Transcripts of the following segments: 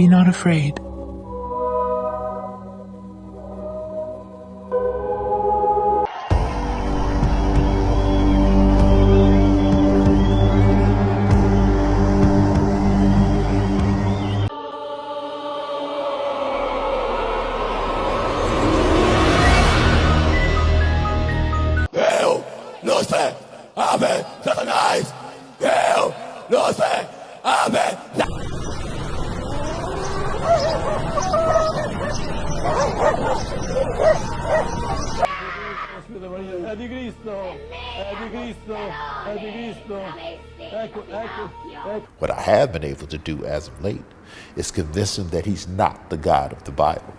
Be not afraid. Hail, Lucifer, Amen, Satanás! Hail, Lucifer, Amen! È di Cristo, è di Cristo, è di Cristo. Ecco, ecco. What I have been able to do as of late is convince him that he's not the God of the Bible.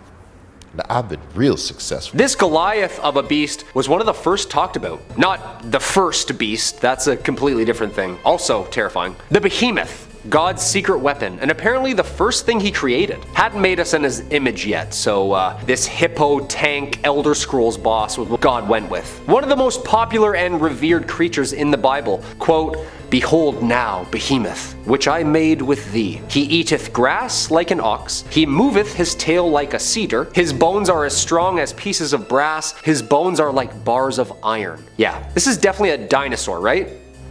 Now, I've been real successful. This Goliath of a beast was one of the first talked about. Not the first beast, that's a completely different thing. Also terrifying. The Behemoth, God's secret weapon, and apparently the first thing he created. Hadn't made us in his image yet, so this hippo tank Elder Scrolls boss was what God went with. One of the most popular and revered creatures in the Bible. Quote, "Behold now Behemoth, which I made with thee. He eateth grass like an ox, he moveth his tail like a cedar, his bones are as strong as pieces of brass, his bones are like bars of iron." Yeah, this is definitely a dinosaur, right?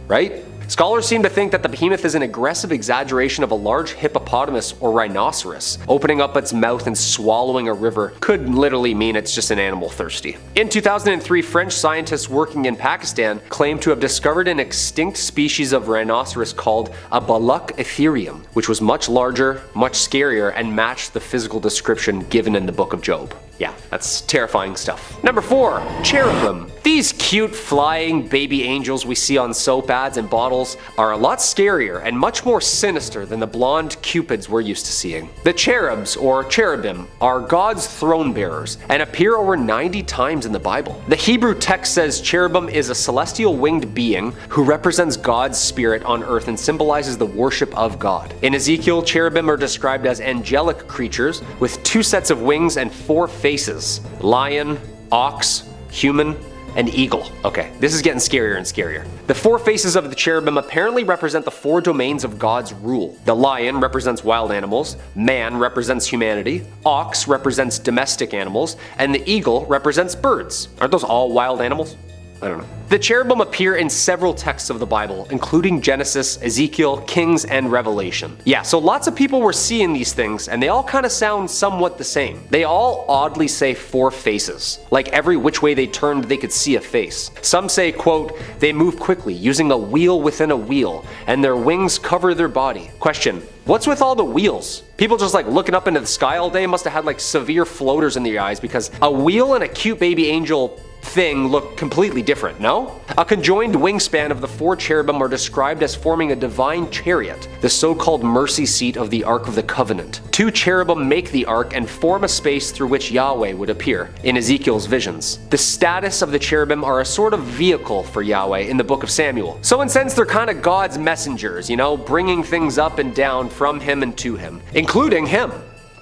Right? Scholars seem to think that the behemoth is an aggressive exaggeration of a large hippopotamus or rhinoceros. Opening up its mouth and swallowing a river could literally mean it's just an animal thirsty. In 2003, French scientists working in Pakistan claimed to have discovered an extinct species of rhinoceros called a Ethereum, which was much larger, much scarier, and matched the physical description given in the Book of Job. Yeah, that's terrifying stuff. Number 4, Cherubim. These cute flying baby angels we see on soap ads and bottles are a lot scarier and much more sinister than the blonde cupids we're used to seeing. The cherubs, or cherubim, are God's throne bearers and appear over 90 times in the Bible. The Hebrew text says cherubim is a celestial winged being who represents God's spirit on earth and symbolizes the worship of God. In Ezekiel, cherubim are described as angelic creatures with 2 sets of wings and 4 faces: lion, ox, human, and eagle. Okay, this is getting scarier and scarier. The 4 faces of the cherubim apparently represent the 4 domains of God's rule. The lion represents wild animals, man represents humanity, ox represents domestic animals, and the eagle represents birds. Aren't those all wild animals? I don't know. The cherubim appear in several texts of the Bible, including Genesis, Ezekiel, Kings, and Revelation. Yeah, so lots of people were seeing these things, and they all kind of sound somewhat the same. They all oddly say 4 faces. Like every which way they turned, they could see a face. Some say, quote, "They move quickly, using a wheel within a wheel, and their wings cover their body." Question, what's with all the wheels? People just like looking up into the sky all day must have had like severe floaters in their eyes, because a wheel and a cute baby angel thing look completely different, no? A conjoined wingspan of the 4 cherubim are described as forming a divine chariot, the so-called mercy seat of the Ark of the Covenant. 2 cherubim make the Ark and form a space through which Yahweh would appear in Ezekiel's visions. The status of the cherubim are a sort of vehicle for Yahweh in the book of Samuel. So in a sense, they're kind of God's messengers, you know, bringing things up and down from him and to him, including him.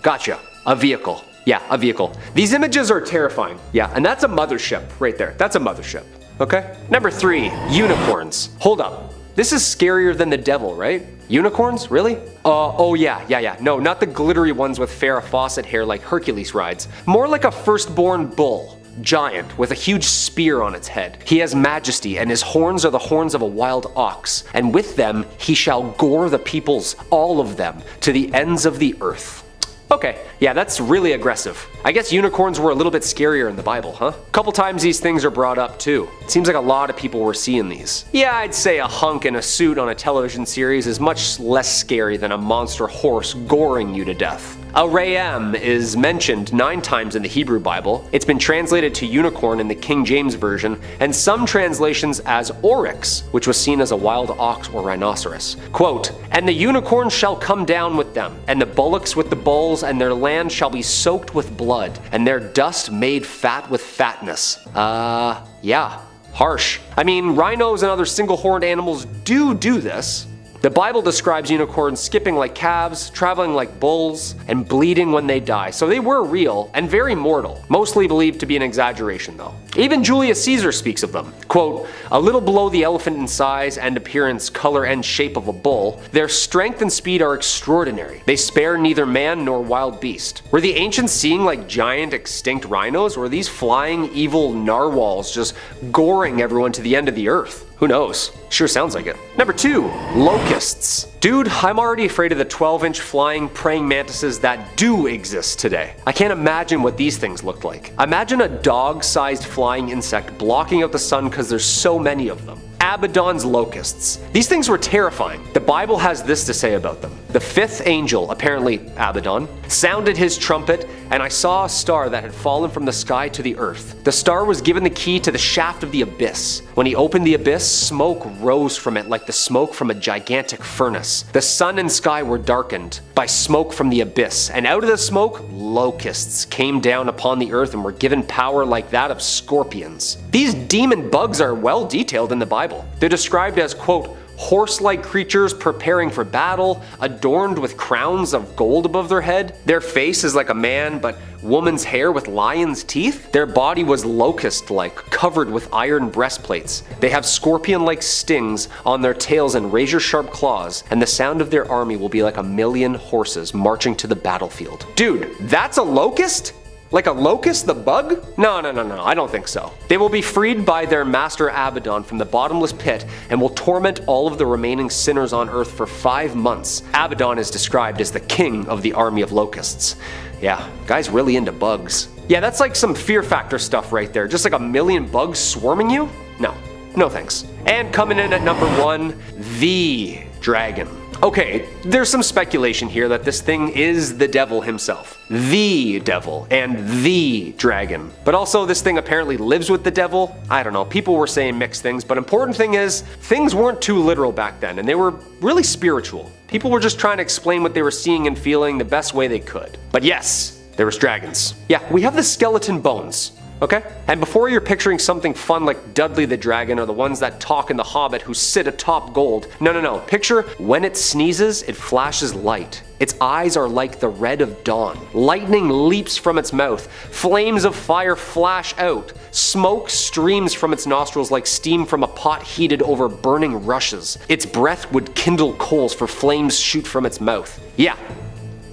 Gotcha. A vehicle. Yeah, a vehicle. These images are terrifying. Yeah, and that's a mothership right there. That's a mothership. Okay? Number 3, unicorns. Hold up. This is scarier than the devil, right? Unicorns? Really? Oh yeah. No, not the glittery ones with Farrah Fawcett hair like Hercules rides. More like a firstborn bull. Giant, with a huge spear on its head. He has majesty, and his horns are the horns of a wild ox, and with them he shall gore the peoples, all of them, to the ends of the earth. Okay, yeah, that's really aggressive. I guess unicorns were a little bit scarier in the Bible, huh? A couple times these things are brought up too. It seems like a lot of people were seeing these. Yeah, I'd say a hunk in a suit on a television series is much less scary than a monster horse goring you to death. A ram is mentioned 9 times in the Hebrew Bible. It's been translated to unicorn in the King James Version, and some translations as oryx, which was seen as a wild ox or rhinoceros. Quote, "And the unicorn shall come down with them, and the bullocks with the bulls, and their land shall be soaked with blood, and their dust made fat with fatness." Yeah, harsh. I mean, rhinos and other single-horned animals do this. The Bible describes unicorns skipping like calves, traveling like bulls, and bleeding when they die, so they were real and very mortal, mostly believed to be an exaggeration though. Even Julius Caesar speaks of them. Quote, a little below the elephant in size and appearance, color, and shape of a bull, their strength and speed are extraordinary. They spare neither man nor wild beast. Were the ancients seeing like giant extinct rhinos, or were these flying evil narwhals just goring everyone to the end of the earth? Who knows? Sure sounds like it. Number 2, locusts. Dude, I'm already afraid of the 12-inch flying praying mantises that do exist today. I can't imagine what these things looked like. Imagine a dog-sized flying insect blocking out the sun because there's so many of them. Abaddon's locusts. These things were terrifying. The Bible has this to say about them. The 5th angel, apparently Abaddon, sounded his trumpet, and I saw a star that had fallen from the sky to the earth. The star was given the key to the shaft of the abyss. When he opened the abyss, smoke rose from it like the smoke from a gigantic furnace. The sun and sky were darkened by smoke from the abyss, and out of the smoke, locusts came down upon the earth and were given power like that of scorpions. These demon bugs are well detailed in the Bible. They're described as, quote, horse-like creatures preparing for battle, adorned with crowns of gold above their head. Their face is like a man, but woman's hair with lion's teeth. Their body was locust-like, covered with iron breastplates. They have scorpion-like stings on their tails and razor-sharp claws, and the sound of their army will be like 1,000,000 horses marching to the battlefield. Dude, that's a locust? Like a locust, the bug? No, I don't think so. They will be freed by their master Abaddon from the bottomless pit and will torment all of the remaining sinners on earth for 5 months. Abaddon is described as the king of the army of locusts. Yeah, guy's really into bugs. Yeah, that's like some Fear Factor stuff right there. Just like 1,000,000 bugs swarming you? No thanks. And coming in at number 1, the dragon. Okay, there's some speculation here that this thing is the devil himself. The devil and the dragon. But also this thing apparently lives with the devil. I don't know, people were saying mixed things, but important thing is, things weren't too literal back then, and they were really spiritual. People were just trying to explain what they were seeing and feeling the best way they could. But yes, there was dragons. Yeah, we have the skeleton bones. Okay? And before you're picturing something fun like Dudley the Dragon or the ones that talk in The Hobbit who sit atop gold, no. Picture when it sneezes, it flashes light. Its eyes are like the red of dawn. Lightning leaps from its mouth. Flames of fire flash out. Smoke streams from its nostrils like steam from a pot heated over burning rushes. Its breath would kindle coals, for flames shoot from its mouth. Yeah,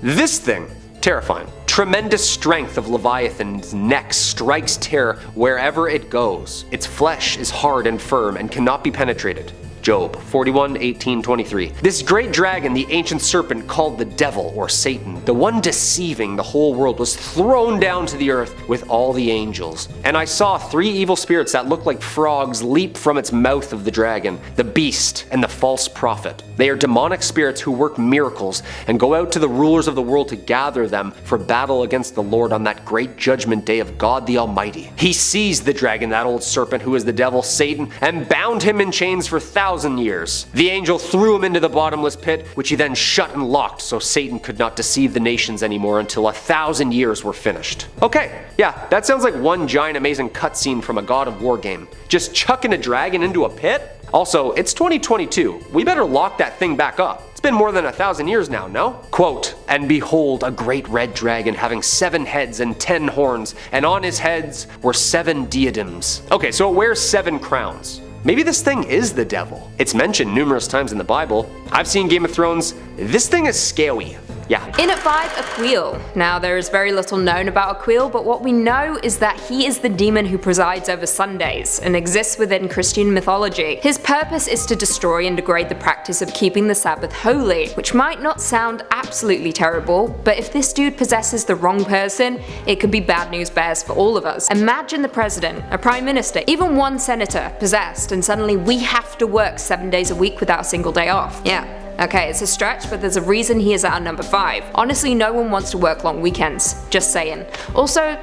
this thing, terrifying. Tremendous strength of Leviathan's neck strikes terror wherever it goes. Its flesh is hard and firm and cannot be penetrated. Job 41:18-23. This great dragon, the ancient serpent called the devil or Satan, the one deceiving the whole world, was thrown down to the earth with all the angels. And I saw 3 evil spirits that looked like frogs leap from its mouth of the dragon, the beast and the false prophet. They are demonic spirits who work miracles and go out to the rulers of the world to gather them for battle against the Lord on that great judgment day of God the Almighty. He seized the dragon, that old serpent who is the devil, Satan, and bound him in chains for thousands years. The angel threw him into the bottomless pit, which he then shut and locked so Satan could not deceive the nations anymore until 1,000 years were finished. Okay, yeah, that sounds like one giant amazing cutscene from a God of War game. Just chucking a dragon into a pit? Also, it's 2022. We better lock that thing back up. It's been more than 1,000 years now, no? Quote, and behold, a great red dragon having 7 heads and 10 horns, and on his heads were 7 diadems. Okay, so it wears 7 crowns. Maybe this thing is the devil. It's mentioned numerous times in the Bible. I've seen Game of Thrones. This thing is scary. Yeah. In at 5, Aquil. Now, there is very little known about Aquil, but what we know is that he is the demon who presides over Sundays and exists within Christian mythology. His purpose is to destroy and degrade the practice of keeping the Sabbath holy, which might not sound absolutely terrible, but if this dude possesses the wrong person, it could be bad news bears for all of us. Imagine the president, a prime minister, even one senator possessed, and suddenly we have to work 7 days a week without a single day off. Yeah. Okay, it's a stretch, but there's a reason he is at our number 5. Honestly, no one wants to work long weekends. Just saying. Also,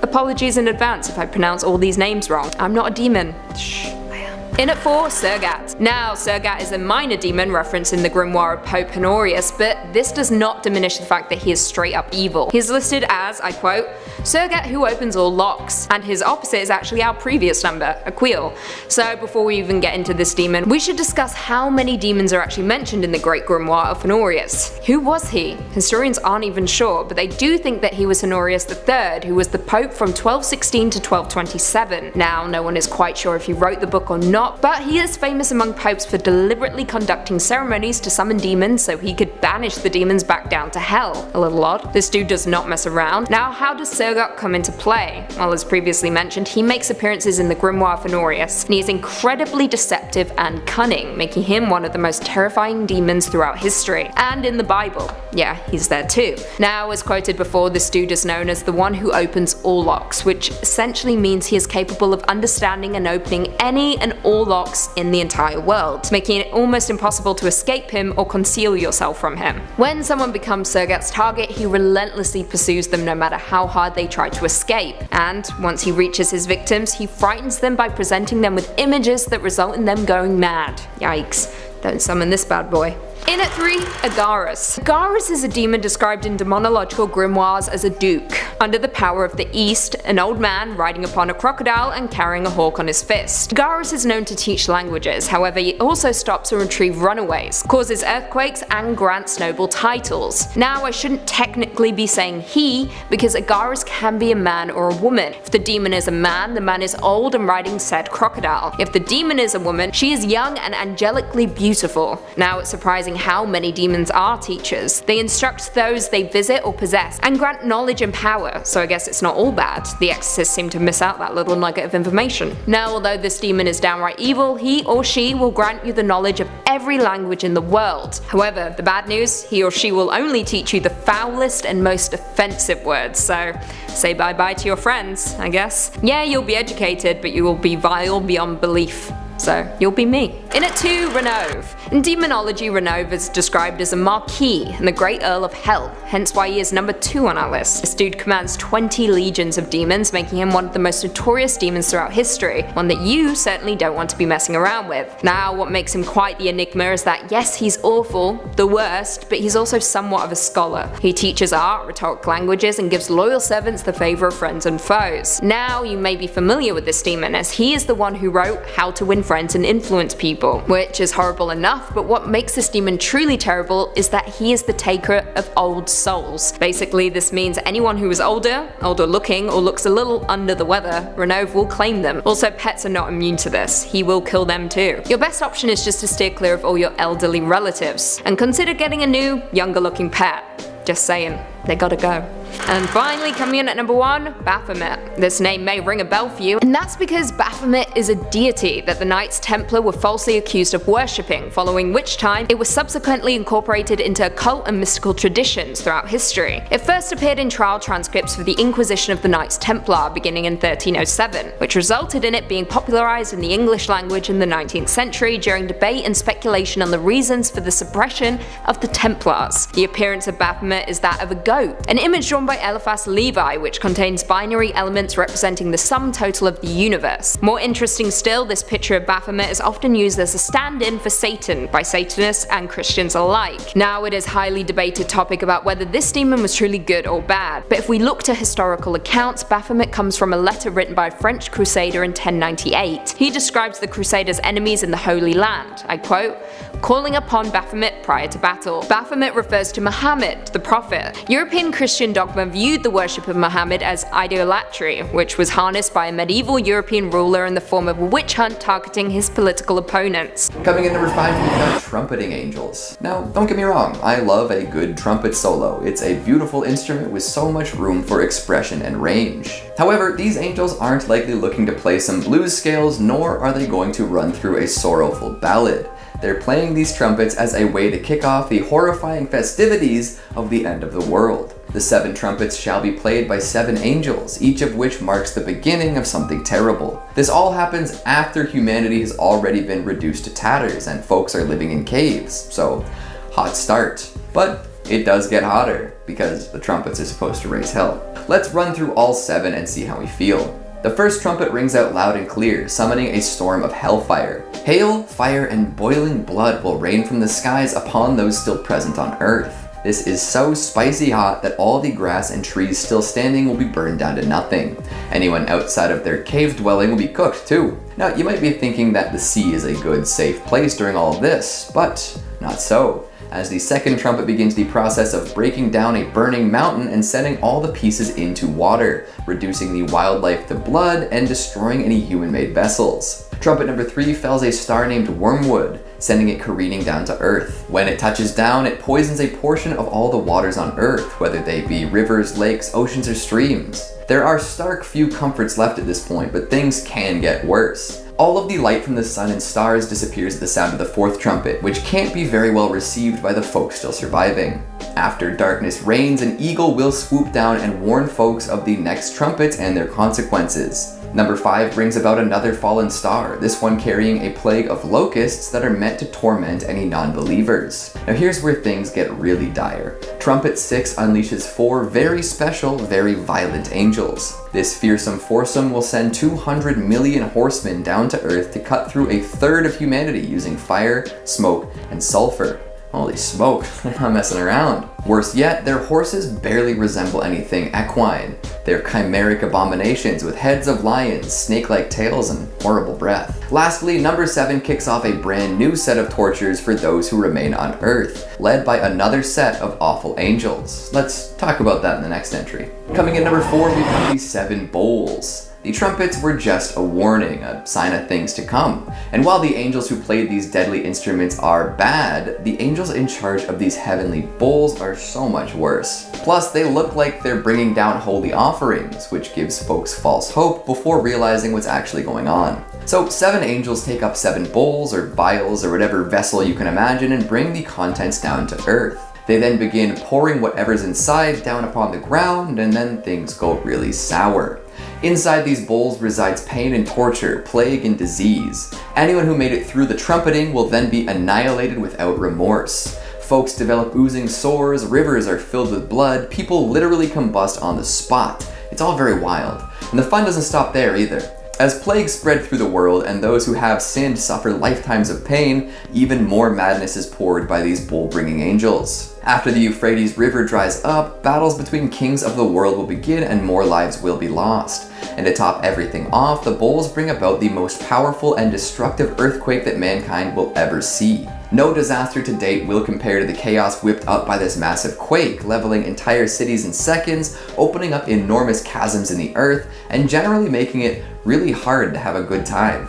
apologies in advance if I pronounce all these names wrong. I'm not a demon. Shh, I am. In at 4, Sergat. Now, Sergat is a minor demon referenced in the grimoire of Pope Honorius, but this does not diminish the fact that he is straight up evil. He is listed as, I quote, Sergat who opens all locks, and his opposite is actually our previous number, Aquil. So before we even get into this demon, we should discuss how many demons are actually mentioned in the Great Grimoire of Honorius. Who was he? Historians aren't even sure, but they do think that he was Honorius III, who was the Pope from 1216 to 1227. Now, no one is quite sure if he wrote the book or not, but he is famous among popes for deliberately conducting ceremonies to summon demons so he could banish the demons back down to hell. A little odd. This dude does not mess around. Now, how does Sergat come into play? Well, as previously mentioned, he makes appearances in the Grimoire of Honorius, and he is incredibly deceptive and cunning, making him one of the most terrifying demons throughout history. And in the Bible. Yeah, he's there too. Now, as quoted before, this dude is known as the one who opens all locks, which essentially means he is capable of understanding and opening any and all locks in the entire world, making it almost impossible to escape him or conceal yourself from him. When someone becomes Sergat's target, he relentlessly pursues them no matter how hard they try to escape, and once he reaches his victims, he frightens them by presenting them with images that result in them going mad. Yikes, don't summon this bad boy. In at 3, Agarus. Agarus is a demon described in demonological grimoires as a duke, under the power of the East, an old man riding upon a crocodile and carrying a hawk on his fist. Agarus is known to teach languages, however he also stops and retrieves runaways, causes earthquakes, and grants noble titles. Now, I shouldn't technically be saying he, because Agarus can be a man or a woman. If the demon is a man, the man is old and riding said crocodile. If the demon is a woman, she is young and angelically beautiful. Now, it's surprising how many demons are teachers. They instruct those they visit or possess, and grant knowledge and power, so I guess it's not all bad. The exorcists seem to miss out that little nugget of information. Now, although this demon is downright evil, he or she will grant you the knowledge of every language in the world. However, the bad news, he or she will only teach you the foulest and most offensive words, so say bye bye to your friends, I guess. Yeah, you'll be educated, but you will be vile beyond belief. So, you'll be me. In at 2, Renove. In demonology, Renove is described as a Marquis and the Great Earl of Hell, hence why he is number 2 on our list. This dude commands 20 legions of demons, making him one of the most notorious demons throughout history, one that you certainly don't want to be messing around with. Now, what makes him quite the enigma is that yes, he's awful, the worst, but he's also somewhat of a scholar. He teaches art, rhetoric languages, and gives loyal servants the favor of friends and foes. Now, you may be familiar with this demon, as he is the one who wrote How to Win Friends and Influence People, which is horrible enough, but what makes this demon truly terrible is that he is the taker of old souls. Basically, this means anyone who is older looking, or looks a little under the weather, Renove will claim them. Also, pets are not immune to this. He will kill them too. Your best option is just to steer clear of all your elderly relatives, and consider getting a new, younger looking pet. Just saying, they gotta go. And finally, coming in at number 1, Baphomet. This name may ring a bell for you, and that's because Baphomet is a deity that the Knights Templar were falsely accused of worshipping, following which time it was subsequently incorporated into occult and mystical traditions throughout history. It first appeared in trial transcripts for the Inquisition of the Knights Templar beginning in 1307, which resulted in it being popularized in the English language in the 19th century during debate and speculation on the reasons for the suppression of the Templars. The appearance of Baphomet is that of a goat, an image drawn by Eliphas Levi, which contains binary elements representing the sum total of the universe. More interesting still, this picture of Baphomet is often used as a stand-in for Satan by Satanists and Christians alike. Now, it is a highly debated topic about whether this demon was truly good or bad, but if we look to historical accounts, Baphomet comes from a letter written by a French crusader in 1098. He describes the crusaders' enemies in the Holy Land, I quote, calling upon Baphomet prior to battle. Baphomet refers to Muhammad, the prophet. European Christian dogma viewed the worship of Muhammad as idolatry, which was harnessed by a medieval European ruler in the form of a witch hunt targeting his political opponents. Coming in number 5, we've got trumpeting angels. Now, don't get me wrong, I love a good trumpet solo. It's a beautiful instrument with so much room for expression and range. However, these angels aren't likely looking to play some blues scales, nor are they going to run through a sorrowful ballad. They're playing these trumpets as a way to kick off the horrifying festivities of the end of the world. The 7 trumpets shall be played by 7 angels, each of which marks the beginning of something terrible. This all happens after humanity has already been reduced to tatters and folks are living in caves, so hot start. But it does get hotter, because the trumpets are supposed to raise hell. Let's run through all 7 and see how we feel. The first trumpet rings out loud and clear, summoning a storm of hellfire. Hail, fire, and boiling blood will rain from the skies upon those still present on earth. This is so spicy hot that all the grass and trees still standing will be burned down to nothing. Anyone outside of their cave dwelling will be cooked too. Now, you might be thinking that the sea is a good, safe place during all of this, but not so, as the second trumpet begins the process of breaking down a burning mountain and setting all the pieces into water, reducing the wildlife to blood and destroying any human-made vessels. Trumpet number 3 fells a star named Wormwood, sending it careening down to Earth. When it touches down, it poisons a portion of all the waters on Earth, whether they be rivers, lakes, oceans, or streams. There are stark few comforts left at this point, but things can get worse. All of the light from the sun and stars disappears at the sound of the fourth trumpet, which can't be very well received by the folks still surviving. After darkness reigns, an eagle will swoop down and warn folks of the next trumpets and their consequences. Number 5 brings about another fallen star, this one carrying a plague of locusts that are meant to torment any non-believers. Now here's where things get really dire. Trumpet 6 unleashes 4 very special, very violent angels. This fearsome foursome will send 200 million horsemen down to Earth to cut through a third of humanity using fire, smoke, and sulfur. Holy smoke, they're not messing around. Worse yet, their horses barely resemble anything equine. They're chimeric abominations with heads of lions, snake-like tails, and horrible breath. Lastly, number 7 kicks off a brand new set of tortures for those who remain on Earth, led by another set of awful angels. Let's talk about that in the next entry. Coming in number 4, we've got the 7 bowls. The trumpets were just a warning, a sign of things to come. And while the angels who played these deadly instruments are bad, the angels in charge of these heavenly bowls are so much worse. Plus, they look like they're bringing down holy offerings, which gives folks false hope before realizing what's actually going on. So 7 angels take up 7 bowls or vials or whatever vessel you can imagine and bring the contents down to Earth. They then begin pouring whatever's inside down upon the ground, and then things go really sour. Inside these bowls resides pain and torture, plague and disease. Anyone who made it through the trumpeting will then be annihilated without remorse. Folks develop oozing sores, rivers are filled with blood, people literally combust on the spot. It's all very wild. And the fun doesn't stop there either. As plagues spread through the world and those who have sinned suffer lifetimes of pain, even more madness is poured by these bowl-bringing angels. After the Euphrates River dries up, battles between kings of the world will begin and more lives will be lost. And to top everything off, the bowls bring about the most powerful and destructive earthquake that mankind will ever see. No disaster to date will compare to the chaos whipped up by this massive quake, leveling entire cities in seconds, opening up enormous chasms in the earth, and generally making it really hard to have a good time.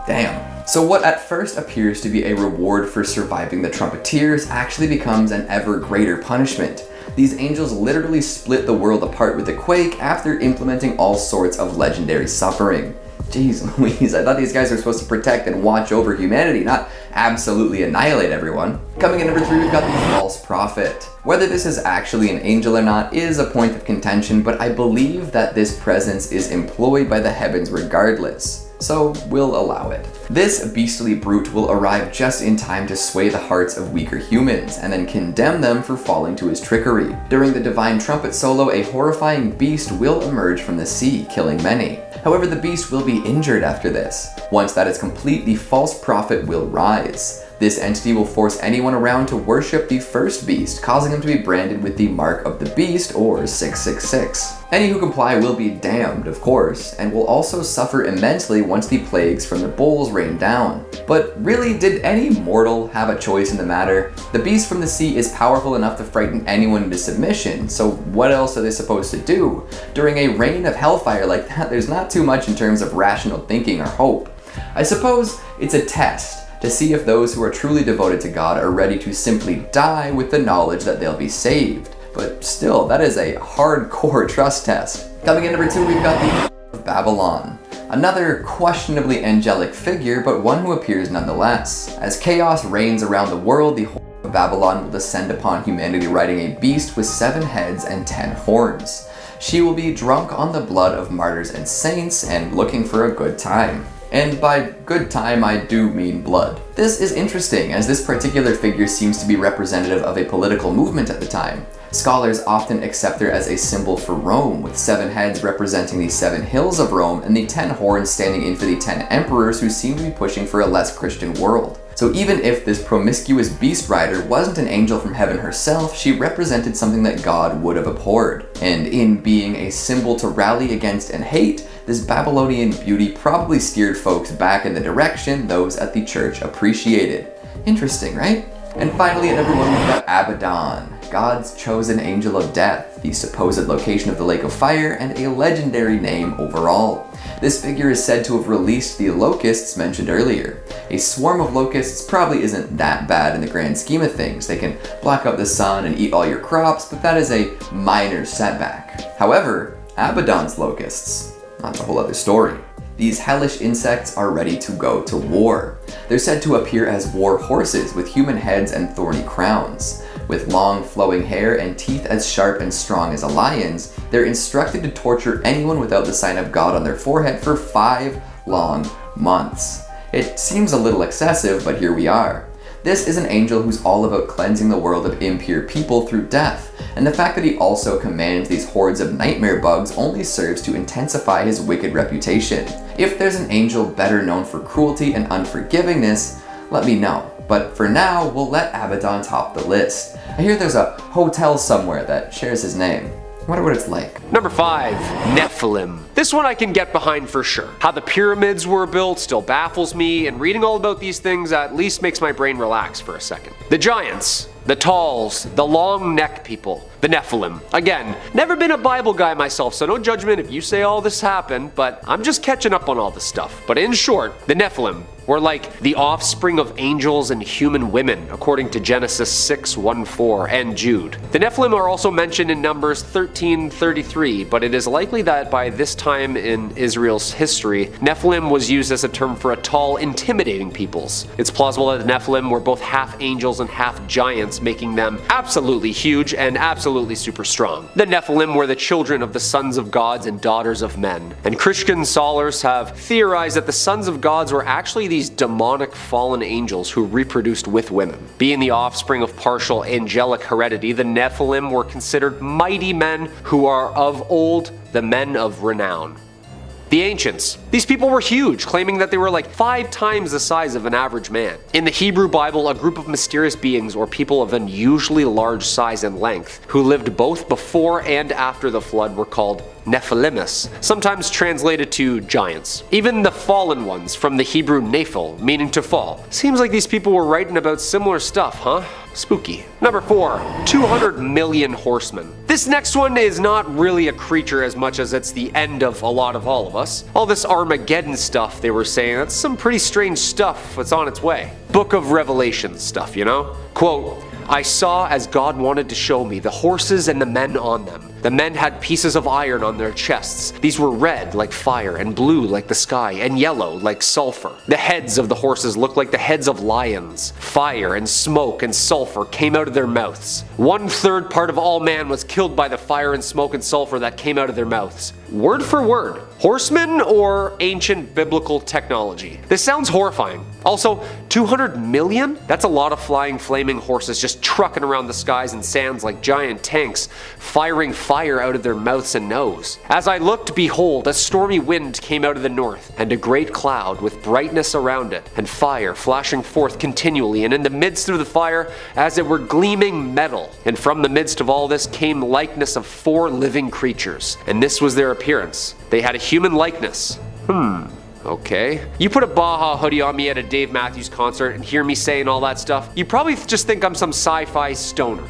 Damn. So what at first appears to be a reward for surviving the trumpeteers actually becomes an ever greater punishment. These angels literally split the world apart with the quake after implementing all sorts of legendary suffering. Jeez Louise, I thought these guys were supposed to protect and watch over humanity, not absolutely annihilate everyone. Coming in number 3, we've got the false prophet. Whether this is actually an angel or not is a point of contention, but I believe that this presence is employed by the heavens regardless. So we'll allow it. This beastly brute will arrive just in time to sway the hearts of weaker humans, and then condemn them for falling to his trickery. During the divine trumpet solo, a horrifying beast will emerge from the sea, killing many. However, the beast will be injured after this. Once that is complete, the false prophet will rise. This entity will force anyone around to worship the first beast, causing them to be branded with the mark of the beast, or 666. Any who comply will be damned, of course, and will also suffer immensely once the plagues from the bowls rain down. But really, did any mortal have a choice in the matter? The beast from the sea is powerful enough to frighten anyone into submission, so what else are they supposed to do? During a rain of hellfire like that, there's not too much in terms of rational thinking or hope. I suppose it's a test to see if those who are truly devoted to God are ready to simply die with the knowledge that they'll be saved. But still, that is a hardcore trust test. Coming in number 2, we've got the Babylon. Another questionably angelic figure, but one who appears nonetheless. As chaos reigns around the world, the whore of Babylon will descend upon humanity riding a beast with 7 heads and 10 horns. She will be drunk on the blood of martyrs and saints and looking for a good time. And by good time, I do mean blood. This is interesting, as this particular figure seems to be representative of a political movement at the time. Scholars often accept her as a symbol for Rome, with 7 heads representing the 7 hills of Rome and the 10 horns standing in for the 10 emperors who seem to be pushing for a less Christian world. So even if this promiscuous beast rider wasn't an angel from heaven herself, she represented something that God would have abhorred. And in being a symbol to rally against and hate, this Babylonian beauty probably steered folks back in the direction those at the church appreciated. Interesting, right? And finally, at number 1, we've got Abaddon, God's chosen angel of death, the supposed location of the lake of fire, and a legendary name overall. This figure is said to have released the locusts mentioned earlier. A swarm of locusts probably isn't that bad in the grand scheme of things. They can block out the sun and eat all your crops, but that is a minor setback. However, Abaddon's locusts, that's a whole other story. These hellish insects are ready to go to war. They're said to appear as war horses with human heads and thorny crowns. With long flowing hair and teeth as sharp and strong as a lion's, they're instructed to torture anyone without the sign of God on their forehead for 5 long months. It seems a little excessive, but here we are. This is an angel who's all about cleansing the world of impure people through death, and the fact that he also commands these hordes of nightmare bugs only serves to intensify his wicked reputation. If there's an angel better known for cruelty and unforgivingness, let me know. But for now, we'll let Abaddon top the list. I hear there's a hotel somewhere that shares his name. I wonder what it's like. Number 5, Nephilim. This one I can get behind for sure. How the pyramids were built still baffles me, and reading all about these things at least makes my brain relax for a second. The giants, the talls, the long neck people, the Nephilim. Again, never been a Bible guy myself, so no judgment if you say all this happened, but I'm just catching up on all this stuff. But in short, the Nephilim were like the offspring of angels and human women, according to Genesis 6:1-4 and Jude. The Nephilim are also mentioned in Numbers 13:33, but it is likely that by this time in Israel's history, Nephilim was used as a term for a tall, intimidating peoples. It's plausible that the Nephilim were both half angels and half giants, making them absolutely huge and absolutely super strong. The Nephilim were the children of the sons of gods and daughters of men, and Christian scholars have theorized that the sons of gods were actually these demonic fallen angels who reproduced with women. Being the offspring of partial angelic heredity, the Nephilim were considered mighty men who are of old the men of renown. The ancients. These people were huge, claiming that they were like 5 times the size of an average man. In the Hebrew Bible, a group of mysterious beings or people of unusually large size and length who lived both before and after the flood were called Nephilimus, sometimes translated to giants. Even the fallen ones, from the Hebrew nephil, meaning to fall. Seems like these people were writing about similar stuff, huh? Spooky. Number 4, 200 million horsemen. This next one is not really a creature as much as it's the end of a lot of all of us. All this Armageddon stuff they were saying, that's some pretty strange stuff that's on its way. Book of Revelation stuff, you know? Quote, I saw as God wanted to show me the horses and the men on them. The men had pieces of iron on their chests. These were red like fire and blue like the sky and yellow like sulfur. The heads of the horses looked like the heads of lions. Fire and smoke and sulfur came out of their mouths. 1/3 part of all man was killed by the fire and smoke and sulfur that came out of their mouths. Word for word. Horsemen or ancient biblical technology? This sounds horrifying. Also, 200 million? That's a lot of flying flaming horses just trucking around the skies and sands like giant tanks, firing fire out of their mouths and nose. As I looked, behold, a stormy wind came out of the north, and a great cloud with brightness around it, and fire flashing forth continually, and in the midst of the fire, as it were gleaming metal. And from the midst of all this came likeness of 4 living creatures, and this was their appearance. They had a human likeness. Okay. You put a Baja hoodie on me at a Dave Matthews concert and hear me saying all that stuff, you probably just think I'm some sci-fi stoner.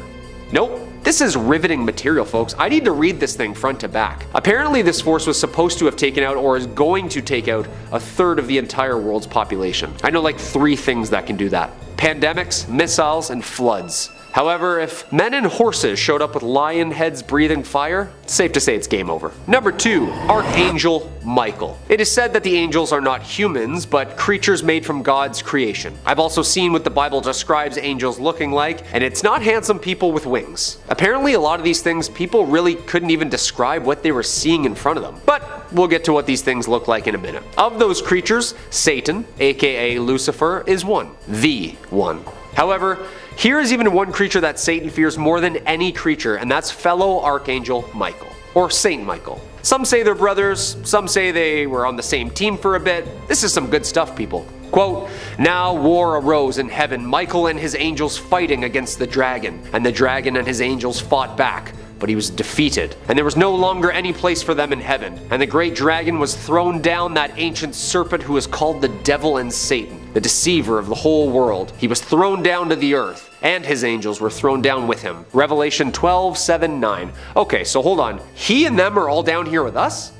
Nope. This is riveting material, folks. I need to read this thing front to back. Apparently this force was supposed to have taken out, or is going to take out, 1/3 of the entire world's population. I know like 3 things that can do that. Pandemics, missiles, and floods. However, if men and horses showed up with lion heads breathing fire, it's safe to say it's game over. Number 2. Archangel Michael. It is said that the angels are not humans, but creatures made from God's creation. I've also seen what the Bible describes angels looking like, and it's not handsome people with wings. Apparently a lot of these things people really couldn't even describe what they were seeing in front of them. But we'll get to what these things look like in a minute. Of those creatures, Satan, aka Lucifer, is one. The one. However, here is even one creature that Satan fears more than any creature, and that's fellow Archangel Michael, or Saint Michael. Some say they're brothers, some say they were on the same team for a bit. This is some good stuff, people. Quote, "Now war arose in heaven, Michael and his angels fighting against the dragon, and the dragon and his angels fought back. But he was defeated, and there was no longer any place for them in heaven. And the great dragon was thrown down, that ancient serpent who is called the devil and Satan, the deceiver of the whole world. He was thrown down to the earth, and his angels were thrown down with him." Revelation 12:7-9. Okay, so hold on. He and them are all down here with us?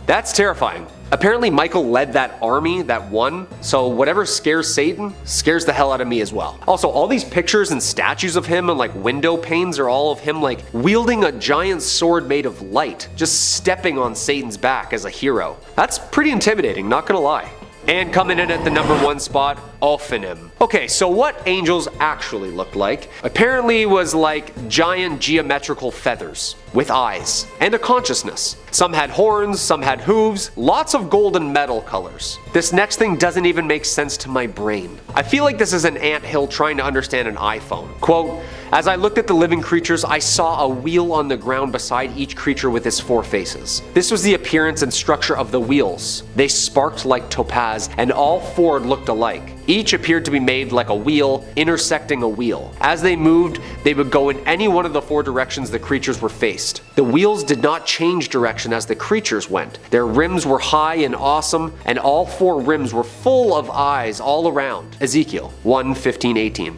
That's terrifying. Apparently Michael led that army that won, so whatever scares Satan scares the hell out of me as well. Also, all these pictures and statues of him and like window panes are all of him like wielding a giant sword made of light, just stepping on Satan's back as a hero. That's pretty intimidating, not gonna lie. And coming in at the number 1 spot, Ophanim. Okay, so what angels actually looked like apparently was like giant geometrical feathers with eyes and a consciousness. Some had horns, some had hooves, lots of gold and metal colors. This next thing doesn't even make sense to my brain. I feel like this is an anthill trying to understand an iPhone. Quote, "As I looked at the living creatures, I saw a wheel on the ground beside each creature with its 4 faces. This was the appearance and structure of the wheels. They sparked like topaz, and all 4 looked alike. Each appeared to be made like a wheel, intersecting a wheel. As they moved, they would go in any one of the 4 directions the creatures were faced. The wheels did not change direction as the creatures went. Their rims were high and awesome, and all 4 rims were full of eyes all around." Ezekiel 1:15-18.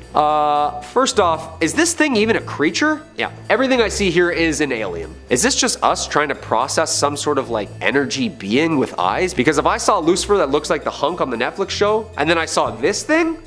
First off, is this thing even a creature? Yeah, everything I see here is an alien. Is this just us trying to process some sort of like energy being with eyes? Because if I saw Lucifer that looks like the hunk on the Netflix show, and then I saw this thing?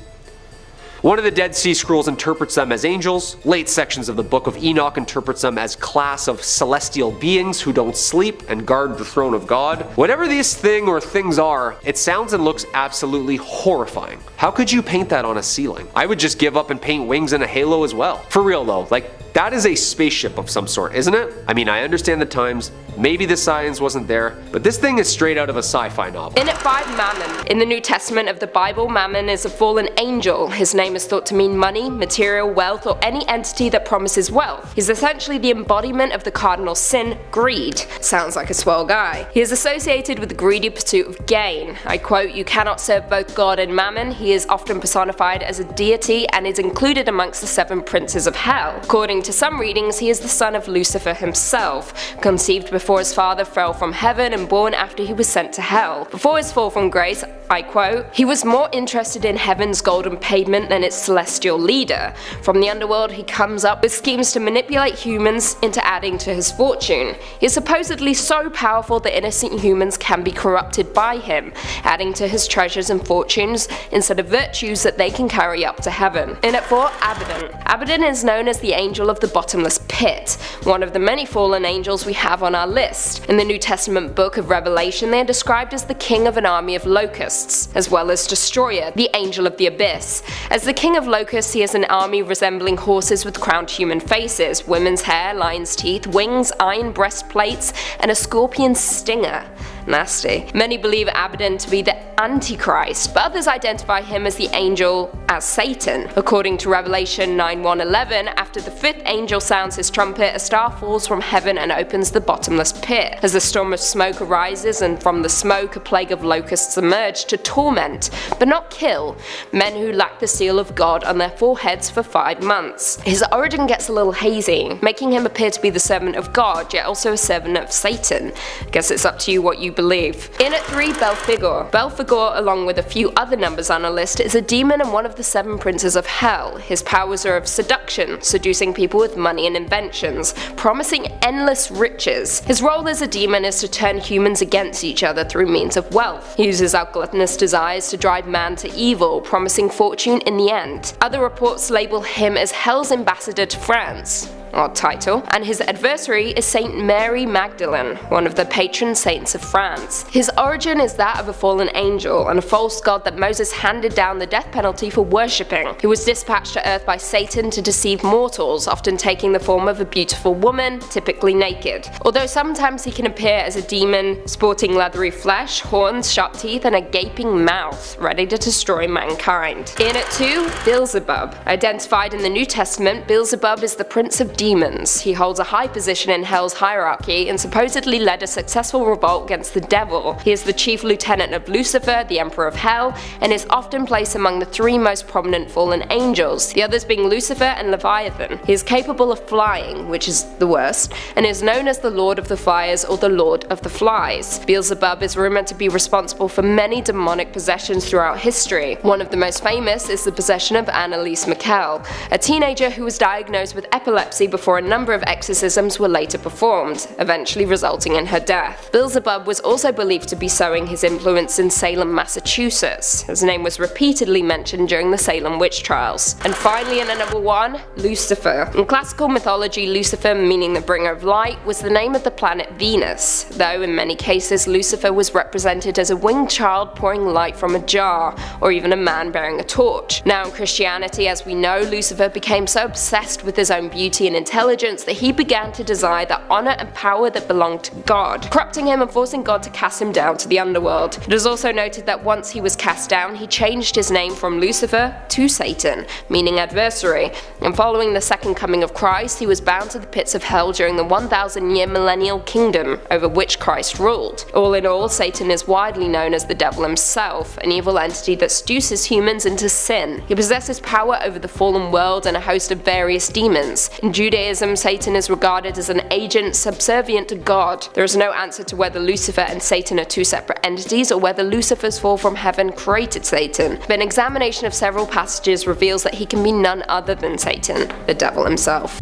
One of the Dead Sea Scrolls interprets them as angels. Late sections of the Book of Enoch interprets them as class of celestial beings who don't sleep and guard the throne of God. Whatever this thing or things are, it sounds and looks absolutely horrifying. How could you paint that on a ceiling? I would just give up and paint wings and a halo as well. For real though, like that is a spaceship of some sort, isn't it? I mean, I understand the times, maybe the science wasn't there, but this thing is straight out of a sci-fi novel. In at 5, Mammon. In the New Testament of the Bible, Mammon is a fallen angel. His name is thought to mean money, material, wealth, or any entity that promises wealth. He's essentially the embodiment of the cardinal sin, greed. Sounds like a swell guy. He is associated with the greedy pursuit of gain. I quote, "You cannot serve both God and Mammon." He is often personified as a deity and is included amongst the 7 princes of hell. According to some readings, he is the son of Lucifer himself, conceived before his father fell from heaven and born after he was sent to hell. Before his fall from grace, I quote, "He was more interested in heaven's golden pavement than its celestial leader. From the underworld he comes up with schemes to manipulate humans into adding to his fortune. He is supposedly so powerful that innocent humans can be corrupted by him, adding to his treasures and fortunes instead of virtues that they can carry up to heaven." In at 4, Abaddon. Abaddon is known as the angel of the bottomless pit, one of the many fallen angels we have on our list. In the New Testament book of Revelation, they are described as the king of an army of locusts, as well as destroyer, the angel of the abyss. As the king of locusts, he has an army resembling horses with crowned human faces, women's hair, lion's teeth, wings, iron breastplates, and a scorpion stinger. Nasty. Many believe Abaddon to be the Antichrist, but others identify him as the angel as Satan. According to Revelation 9:1-11, after the 5th angel sounds his trumpet, a star falls from heaven and opens the bottomless pit. As a storm of smoke arises, and from the smoke a plague of locusts emerge to torment, but not kill, men who lack the seal of God on their foreheads for 5 months. His origin gets a little hazy, making him appear to be the servant of God, yet also a servant of Satan. I guess it's up to you what you believe. In at 3, Belphegor. Belphegor, along with a few other numbers on our list, is a demon and one of the 7 princes of hell. His powers are of seduction, seducing people with money and inventions, promising endless riches. His role as a demon is to turn humans against each other through means of wealth. He uses our gluttonous desires to drive man to evil, promising fortune in the end. Other reports label him as Hell's ambassador to France. Odd title, and his adversary is Saint Mary Magdalene, one of the patron saints of France. His origin is that of a fallen angel and a false god that Moses handed down the death penalty for worshipping. He was dispatched to earth by Satan to deceive mortals, often taking the form of a beautiful woman, typically naked. Although sometimes he can appear as a demon, sporting leathery flesh, horns, sharp teeth, and a gaping mouth, ready to destroy mankind. In at 2, Beelzebub. Identified in the New Testament, Beelzebub is the prince of demons. He holds a high position in Hell's hierarchy and supposedly led a successful revolt against the devil. He is the chief lieutenant of Lucifer, the emperor of Hell, and is often placed among the 3 most prominent fallen angels, the others being Lucifer and Leviathan. He is capable of flying, which is the worst, and is known as the Lord of the Fires or the Lord of the Flies. Beelzebub is rumored to be responsible for many demonic possessions throughout history. One of the most famous is the possession of Anneliese Michel, a teenager who was diagnosed with epilepsy before a number of exorcisms were later performed, eventually resulting in her death. Beelzebub was also believed to be sowing his influence in Salem, Massachusetts. His name was repeatedly mentioned during the Salem witch trials. And finally, in at number 1, Lucifer. In classical mythology, Lucifer, meaning the bringer of light, was the name of the planet Venus, though in many cases Lucifer was represented as a winged child pouring light from a jar, or even a man bearing a torch. Now in Christianity, as we know, Lucifer became so obsessed with his own beauty and intelligence that he began to desire the honor and power that belonged to God, corrupting him and forcing God to cast him down to the underworld. It is also noted that once he was cast down, he changed his name from Lucifer to Satan, meaning adversary, and following the second coming of Christ, he was bound to the pits of hell during the 1,000-year millennial kingdom over which Christ ruled. All in all, Satan is widely known as the devil himself, an evil entity that seduces humans into sin. He possesses power over the fallen world and a host of various demons. In Judaism, Satan is regarded as an agent subservient to God. There is no answer to whether Lucifer and Satan are 2 separate entities or whether Lucifer's fall from heaven created Satan, but an examination of several passages reveals that he can be none other than Satan, the devil himself.